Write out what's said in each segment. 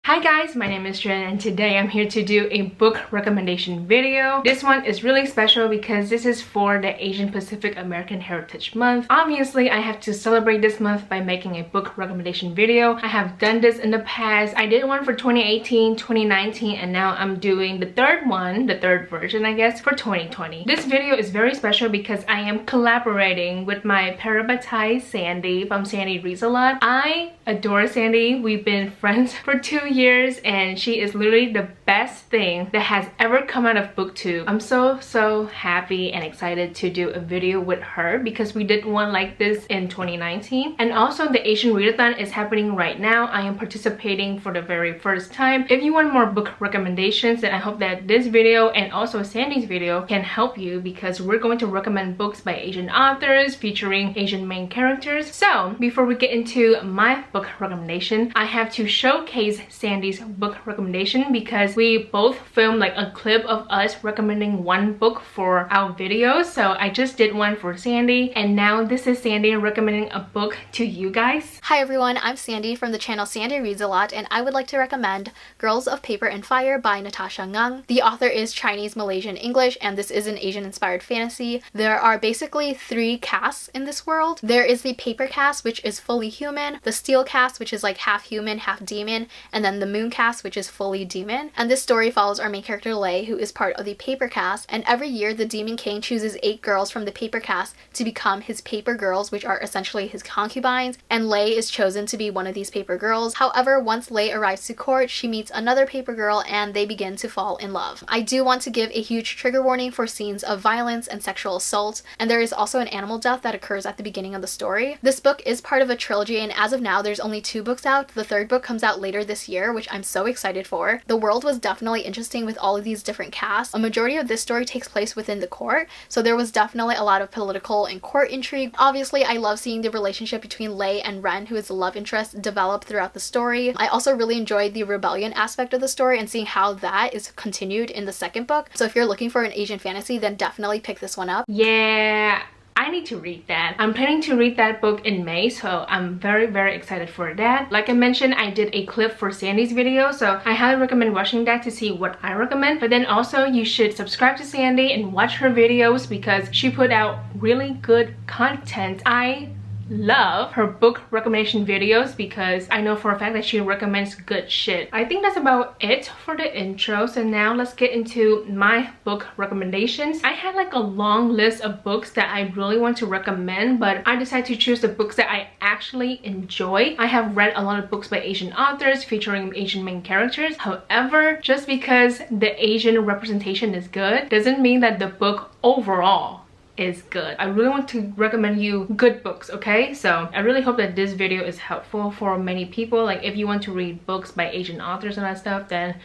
Hi guys, my name is Trinh and today I'm here to do a book recommendation video. This one is really special because this is for the Asian Pacific American Heritage Month. Obviously, I have to celebrate this month by making a book recommendation video. I have done this in the past. I did one for 2018, 2019, and now I'm doing the third version I guess, for 2020. This video is very special because I am collaborating with my parabatai Sandy from SandyReadsALot. I adore Sandy. We've been friends for 2 years and she is literally the best thing that has ever come out of BookTube. I'm so happy and excited to do a video with her because we did one like this in 2019. And also the Asian Readathon is happening right now. I am participating for the very first time. If you want more book recommendations, then I hope that this video and also Sandy's video can help you because we're going to recommend books by Asian authors featuring Asian main characters. So before we get into my book recommendation, I have to showcase Sandy's book recommendation because we both filmed like a clip of us recommending one book for our videos. So I just did one for Sandy and now this is Sandy recommending a book to you guys. Hi everyone, I'm Sandy from the channel Sandy Reads a Lot, and I would like to recommend Girls of Paper and Fire by Natasha Ngung. The author is Chinese, Malaysian, English, and this is an Asian inspired fantasy. There are basically 3 castes in this world. There is the paper caste, which is fully human, the steel caste, which is like half human, half demon, and then the moon caste, which is fully demon. And this story follows our main character Lei, who is part of the paper caste, and every year the demon king chooses 8 girls from the paper caste to become his paper girls, which are essentially his concubines, and Lei is chosen to be one of these paper girls. However, once Lei arrives to court, she meets another paper girl and they begin to fall in love. I do want to give a huge trigger warning for scenes of violence and sexual assault, and there is also an animal death that occurs at the beginning of the story. This book is part of a trilogy, and as of now there's only 2 books out. The 3rd book comes out later this year, which I'm so excited for. The world was definitely interesting with all of these different casts. A majority of this story takes place within the court, so there was definitely a lot of political and court intrigue. Obviously, I love seeing the relationship between Lei and Ren, who is the love interest, develop throughout the story. I also really enjoyed the rebellion aspect of the story and seeing how that is continued in the 2nd book. So if you're looking for an Asian fantasy, then definitely pick this one up. Yeah, I need to read that. I'm planning to read that book in May, so I'm very excited for that. Like I mentioned, I did a clip for Sandy's video, so I highly recommend watching that to see what I recommend. But then also you should subscribe to Sandy and watch her videos because she put out really good content. I love her book recommendation videos because I know for a fact that she recommends good shit. I think that's about it for the intro, so now let's get into my book recommendations. I had like a long list of books that I really want to recommend, but I decided to choose the books that I actually enjoy. I have read a lot of books by Asian authors featuring Asian main characters. However, just because the Asian representation is good doesn't mean that the book overall is good. I really want to recommend you good books, okay? So I really hope that this video is helpful for many people. Like if you want to read books by Asian authors and that stuff, then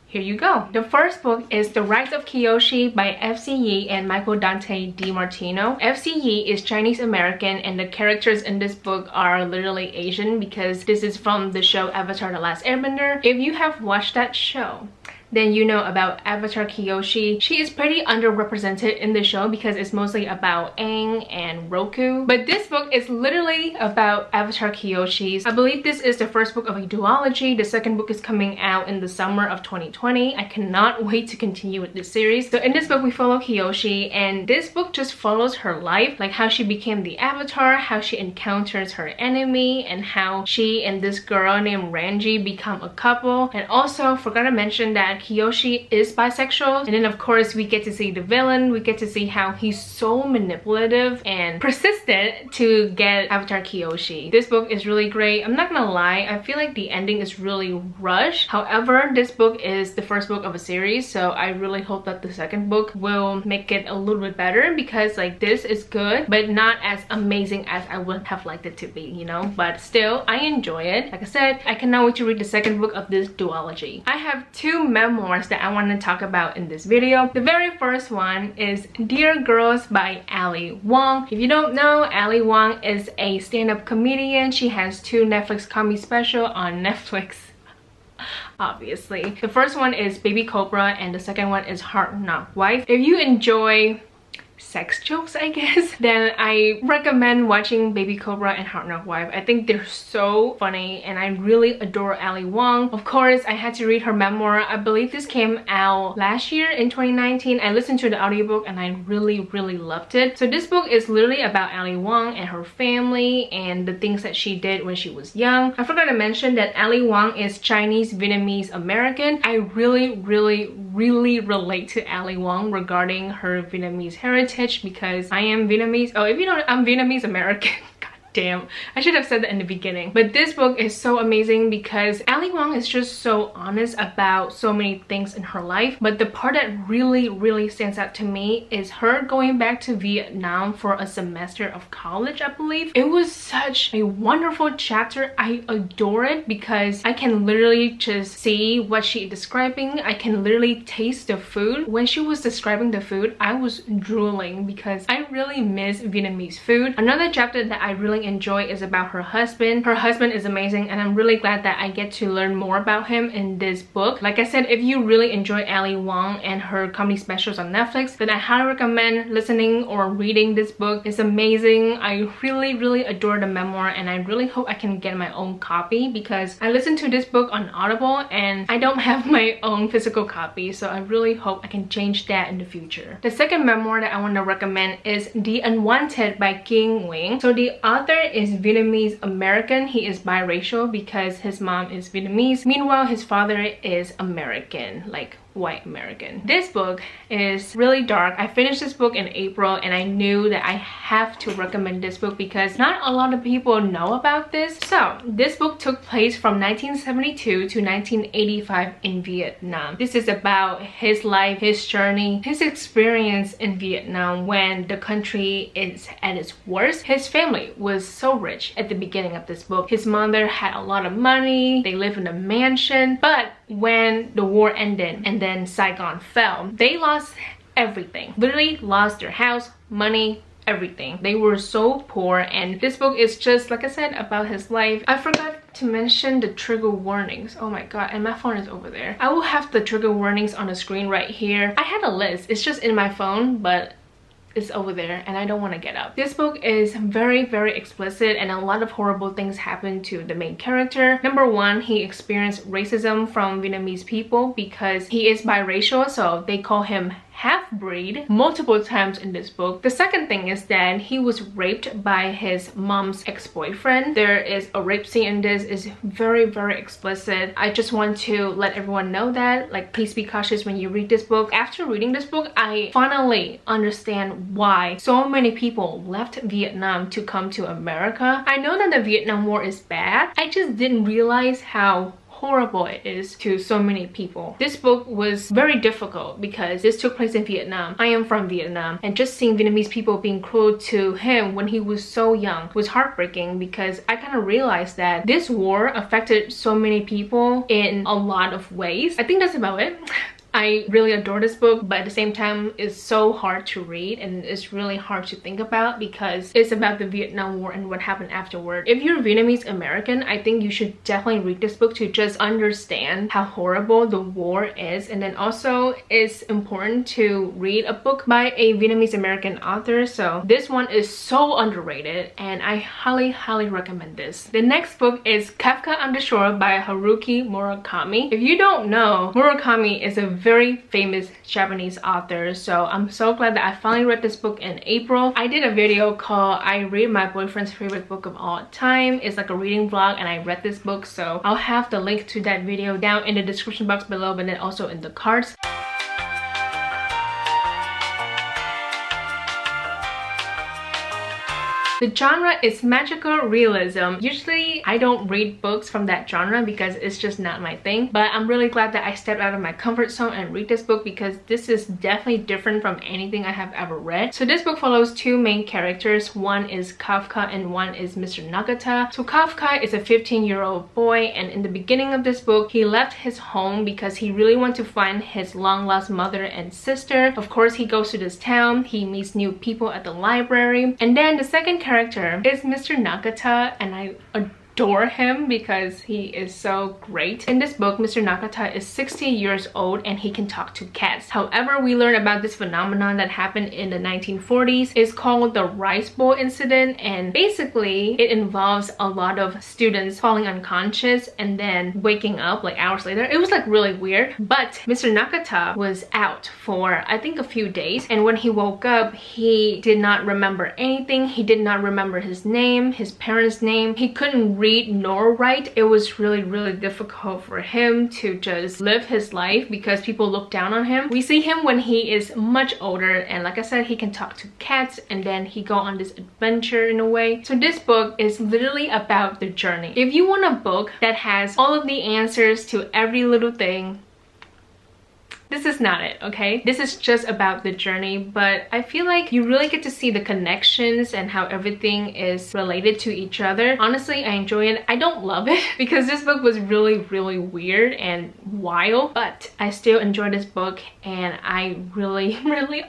here you go. The first book is The Rite of Kyoshi by F.C. Yee and Michael Dante DiMartino. F.C. Yee is Chinese American and the characters in this book are literally Asian because this is from the show Avatar: The Last Airbender. If you have watched that show, then you know about Avatar Kyoshi. She is pretty underrepresented in the show because it's mostly about Aang and Roku. But this book is literally about Avatar Kyoshi. I believe this is the first book of a duology. The 2nd book is coming out in the summer of 2020. I cannot wait to continue with this series. So in this book we follow Kyoshi, and this book just follows her life, like how she became the Avatar, how she encounters her enemy, and how she and this girl named Ranji become a couple. And also forgot to mention that Kyoshi is bisexual, and then of course we get to see the villain. We get to see how he's so manipulative and persistent to get Avatar Kyoshi. This book is really great. I'm not gonna lie, I feel like the ending is really rushed. However, this book is the first book of a series, so I really hope that the 2nd book will make it a little bit better because like this is good but not as amazing as I would have liked it to be, you know? But still, I enjoy it. Like I said, I cannot wait to read the 2nd book of this duology. I have 2 memoirs that I want to talk about in this video. The very first one is Dear Girls by Ali Wong. If you don't know, Ali Wong is a stand-up comedian. She has 2 Netflix comedy specials on Netflix, obviously. The first one is Baby Cobra and the 2nd one is Hard Knock Wife. If you enjoy sex jokes, I guess, then I recommend watching Baby Cobra and Hard Knock Wife. I think they're so funny and I really adore Ali Wong. Of course, I had to read her memoir. I believe this came out last year in 2019. I listened to the audiobook and I really loved it. So this book is literally about Ali Wong and her family and the things that she did when she was young. I forgot to mention that Ali Wong is Chinese, Vietnamese, American. I really relate to Ali Wong regarding her Vietnamese heritage because I am Vietnamese. Oh, if you don't, I'm Vietnamese American. Damn, I should have said that in the beginning. But this book is so amazing because Ali Wong is just so honest about so many things in her life. But the part that really stands out to me is her going back to Vietnam for a semester of college, I believe. It was such a wonderful chapter. I adore it because I can literally just see what she is describing. I can literally taste the food. When she was describing the food, I was drooling because I really miss Vietnamese food. Another chapter that I really enjoy is about her husband. Her husband is amazing and I'm really glad that I get to learn more about him in this book. Like I said, if you really enjoy Ali Wong and her comedy specials on Netflix, then I highly recommend listening or reading this book. It's amazing. I really adore the memoir and I really hope I can get my own copy because I listened to this book on Audible and I don't have my own physical copy, so I really hope I can change that in the future. The second memoir that I want to recommend is The Unwanted by King Nguyen. So the author is Vietnamese American. He is biracial because his mom is Vietnamese. Meanwhile, his father is American, like white American. This book is really dark. I finished this book in April and I knew that I have to recommend this book because not a lot of people know about this. So this book took place from 1972 to 1985 in Vietnam. This is about his life, his journey, his experience in Vietnam when the country is at its worst. His family was so rich at the beginning of this book. His mother had a lot of money. They lived in a mansion, but when the war ended and then Saigon fell, they lost everything. Literally lost their house, money, everything. They were so poor and this book is just, like I said, about his life. I forgot to mention the trigger warnings. Oh my god, and my phone is over there. I will have the trigger warnings on the screen right here. I had a list. It's just in my phone, but it's over there and I don't want to get up. This book is very explicit and a lot of horrible things happen to the main character. Number one, he experienced racism from Vietnamese people because he is biracial, so they call him half-breed multiple times in this book. The second thing is that he was raped by his mom's ex-boyfriend. There is a rape scene in this. It's very explicit. I just want to let everyone know that, like, please be cautious when you read this book. After reading this book, I finally understand why so many people left Vietnam to come to America. I know that the Vietnam War is bad. I just didn't realize how horrible it is to so many people. This book was very difficult because this took place in Vietnam. I am from Vietnam and just seeing Vietnamese people being cruel to him when he was so young was heartbreaking because I kind of realized that this war affected so many people in a lot of ways. I think that's about it. I really adore this book, but at the same time it's so hard to read and it's really hard to think about because it's about the Vietnam War and what happened afterward. If you're Vietnamese American, I think you should definitely read this book to just understand how horrible the war is. And then also it's important to read a book by a Vietnamese American author. So this one is so underrated and I highly recommend this. The next book is Kafka on the Shore by Haruki Murakami. If you don't know, Murakami is a very famous Japanese author, so I'm so glad that I finally read this book in April. I did a video called I Read My Boyfriend's Favorite Book of All Time. It's like a reading vlog and I read this book, so I'll have the link to that video down in the description box below, but then also in the cards. The genre is magical realism. Usually I don't read books from that genre because it's just not my thing, but I'm really glad that I stepped out of my comfort zone and read this book because this is definitely different from anything I have ever read. So this book follows two main characters. One is Kafka and one is Mr. Nagata. So Kafka is a 15-year-old boy and in the beginning of this book he left his home because he really wanted to find his long lost mother and sister. Of course he goes to this town, he meets new people at the library, and then the second character is Mr. Nagata and I adore him because he is so great. In this book, Mr. Nakata is 60 years old and he can talk to cats. However, we learn about this phenomenon that happened in the 1940s. It's called the Rice Bowl incident, and basically it involves a lot of students falling unconscious and then waking up like hours later. It was like really weird, but Mr. Nakata was out for I think a few days, and when he woke up, he did not remember anything. He did not remember his name, his parents' name. He couldn't read nor write. It was really difficult for him to just live his life because people look down on him. We see him when he is much older, and like I said, he can talk to cats, and then he go on this adventure in a way. So this book is literally about the journey. If you want a book that has all of the answers to every little thing, this is not it, okay? This is just about the journey, but I feel like you really get to see the connections and how everything is related to each other. Honestly, I enjoy it. I don't love it because this book was really weird and wild, but I still enjoy this book, and I really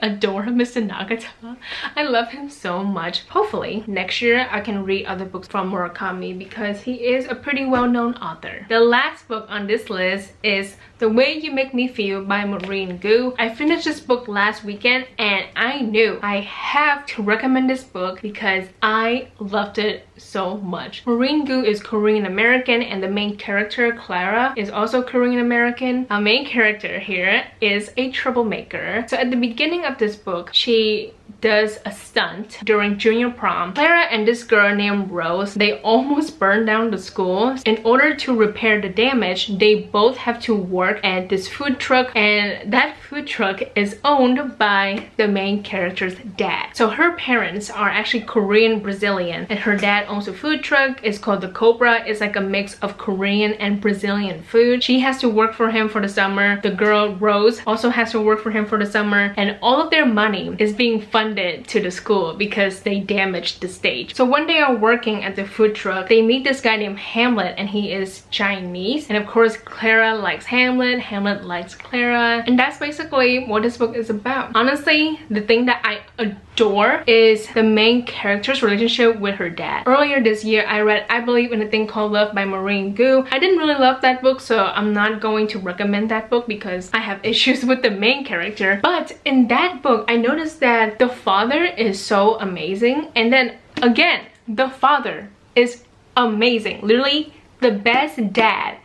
adore Mr. Nakata. I love him so much. Hopefully, next year I can read other books from Murakami because he is a pretty well-known author. The last book on this list is The Way You Make Me Feel by Maureen Gu. I finished this book last weekend, and I knew I have to recommend this book because I loved it so much. Maureen Gu is Korean American, and the main character, Clara, is also Korean American. Our main character here is a troublemaker. So at the beginning of this book, she does a stunt during junior prom. Clara and this girl named Rose, they almost burned down the school. In order to repair the damage, they both have to work at this food truck, and that food truck is owned by the main character's dad. So her parents are actually Korean Brazilian, and her dad owns a food truck. It's called the Cobra. It's like a mix of Korean and Brazilian food. She has to work for him for the summer. The girl Rose also has to work for him for the summer, and all of their money is being funded to the school because they damaged the stage. So when they are working at the food truck, they meet this guy named Hamlet, and he is Chinese, and of course Clara likes Hamlet, Hamlet likes Clara, and that's basically what this book is about. Honestly, the thing that I adore is the main character's relationship with her dad. Earlier this year, I read I Believe in a Thing Called Love by Maureen Gu. I didn't really love that book, so I'm not going to recommend that book because I have issues with the main character. But in that book, I noticed that the father is so amazing, and then again, the father is amazing. Literally, the best dad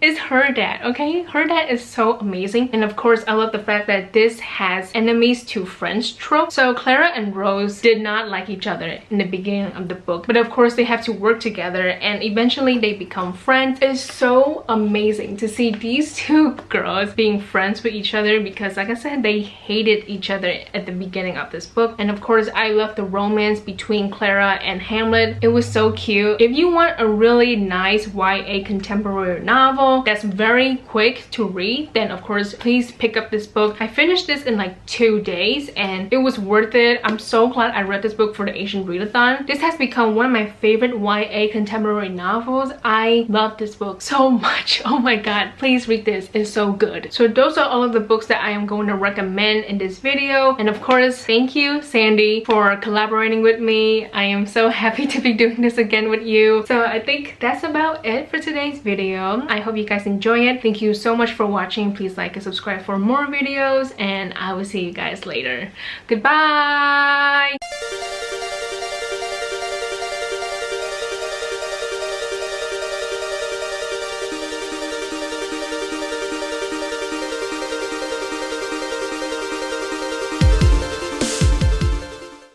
is her dad, okay? Her dad is so amazing. And of course, I love the fact that this has enemies to friends trope. So Clara and Rose did not like each other in the beginning of the book, but of course they have to work together, and eventually they become friends. It's so amazing to see these two girls being friends with each other because, like I said, they hated each other at the beginning of this book. And of course, I love the romance between Clara and Hamlet. It was so cute. If you want a really nice YA contemporary novel that's very quick to read, then of course please pick up this book. I finished this in like 2 days, and it was worth it. I'm so glad I read this book for the Asian Readathon. This has become one of my favorite YA contemporary novels. I love this book so much. Oh my god, please read this. It's so good. So those are all of the books that I am going to recommend in this video, and of course thank you Sandy for collaborating with me. I am so happy to be doing this again with you. So I think that's about it for today's video. I hope you guys enjoy it. Thank you so much for watching. Please like and subscribe for more videos, and I will see you guys later. Goodbye.